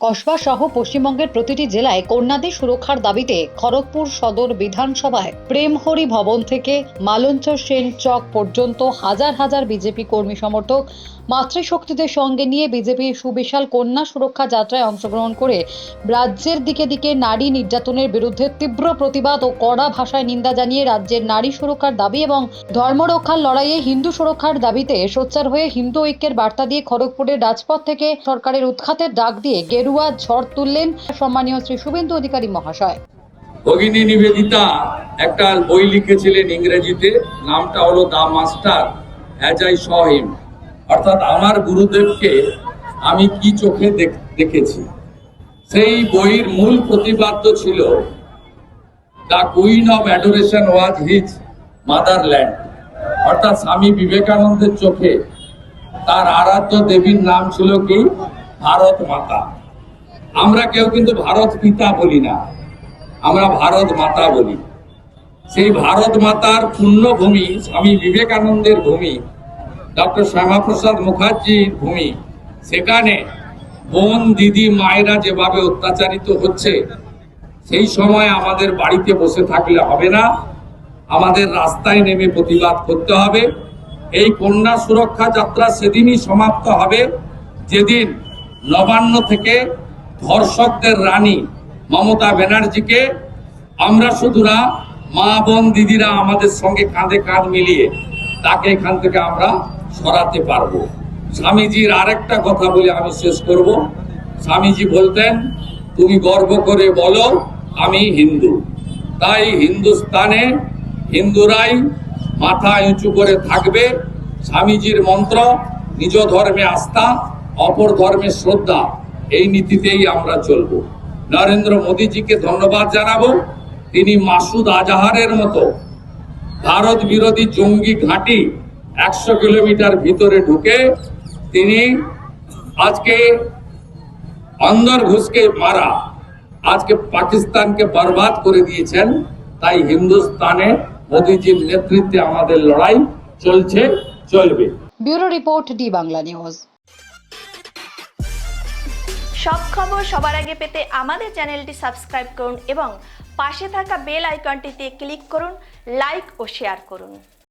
কসবা সহ পশ্চিমবঙ্গের প্রতিটি জেলায় কন্যাদের সুরক্ষার দাবিতে খড়গপুর সদর বিধানসভায় প্রেমহরি ভবন থেকে মালঞ্চ সেন চক পর্যন্ত হাজার হাজার বিজেপি কর্মী সমর্থক মাতৃশক্তিদের সঙ্গে নিয়ে বিজেপির সুবিশাল কন্যা সুরক্ষা যাত্রায় অংশগ্রহণ করে রাজ্যের দিকে দিকে নারী নির্যাতনের বিরুদ্ধে তীব্র প্রতিবাদ ও কড়া ভাষায় নিন্দা জানিয়ে রাজ্যের নারী সুরক্ষার দাবি এবং ধর্মরক্ষার লড়াইয়ে হিন্দু সুরক্ষার দাবিতে সোচ্চার হয়ে হিন্দু ঐক্যের বার্তা দিয়ে খড়গপুরের রাজপথ থেকে সরকারের উৎখাতের ডাক দিয়ে গেরুয়া ঝড় তুললেন সম্মানীয় শ্রী শুভেন্দু অধিকারী মহাশয়। ভগিনী নিবেদিতা একটা বই লিখেছিলেন ইংরেজিতে, নামটা হলো দা মাস্টার অ্যাজ আই স হিম, অর্থাৎ আমার গুরুদেবকে আমি কি চোখে দেখেছি। সেই বইয়ের মূল প্রতিপাদ্য ছিল the queen of adoration was his motherland, অর্থাৎ স্বামী বিবেকানন্দের চোখে তার আরাধ্য দেবীর নাম ছিল কি? ভারত মাতা। আমরা কেউ কিন্তু ভারত পিতা বলি না, আমরা ভারত মাতা বলি। সেই ভারত মাতার পুণ্যভূমি, স্বামী বিবেকানন্দের ভূমি, ডক্টর শ্যামাপ্রসাদ মুখার্জির ভূমি, সেখানে বোন দিদি মায়েরা যেভাবে অত্যাচারিত হচ্ছে, সেই সময় আমাদের বাড়িতে বসে থাকলে হবে না, আমাদের রাস্তায় নেমে প্রতিবাদ করতে হবে। এই কন্যা সুরক্ষা যাত্রা সেদিনই সমাপ্ত হবে যেদিন নবান্ন থেকে ধর্ষকদের রানী মমতা ব্যানার্জিকে আমরা শুধু না, মা বোন দিদিরা আমাদের সঙ্গে কাঁধে কাঁধ মিলিয়ে তাকে এখান থেকে আমরা সরাতে পারবো। স্বামীজির আরেকটা কথা বলে আমি শেষ করব। স্বামীজি বলতেন, তুমি গর্ব করে বলো আমি হিন্দু। তাই হিন্দুস্তানে হিন্দুরাই মাথা উঁচু করে থাকবে। স্বামীজির মন্ত্র, নিজ ধর্মে আস্থা, অপর ধর্মে শ্রদ্ধা, এই নীতিতেই আমরা চলব। নরেন্দ্র মোদীজিকে ধন্যবাদ জানাবো। তিনি মাসুদ আজাহারের মতো ভারত বিরোধী জঙ্গি ঘাঁটি 100 কিলোমিটার ভিতরে ঢুকে তিনি আজকে অন্দর ঘুষকে মারা আজকে পাকিস্তানকে বরবাদ করে দিয়েছেন। তাই হিন্দুস্তানে মোদীজির নেতৃত্বে আমাদের লড়াই চলছে, চলবে। Bureau report, D Bangla news. সব খবর সবার আগে পেতে আমাদের চ্যানেলটি সাবস্ক্রাইব করুন এবং পাশে থাকা বেল আইকনটিতে ক্লিক করুন, লাইক ও শেয়ার করুন।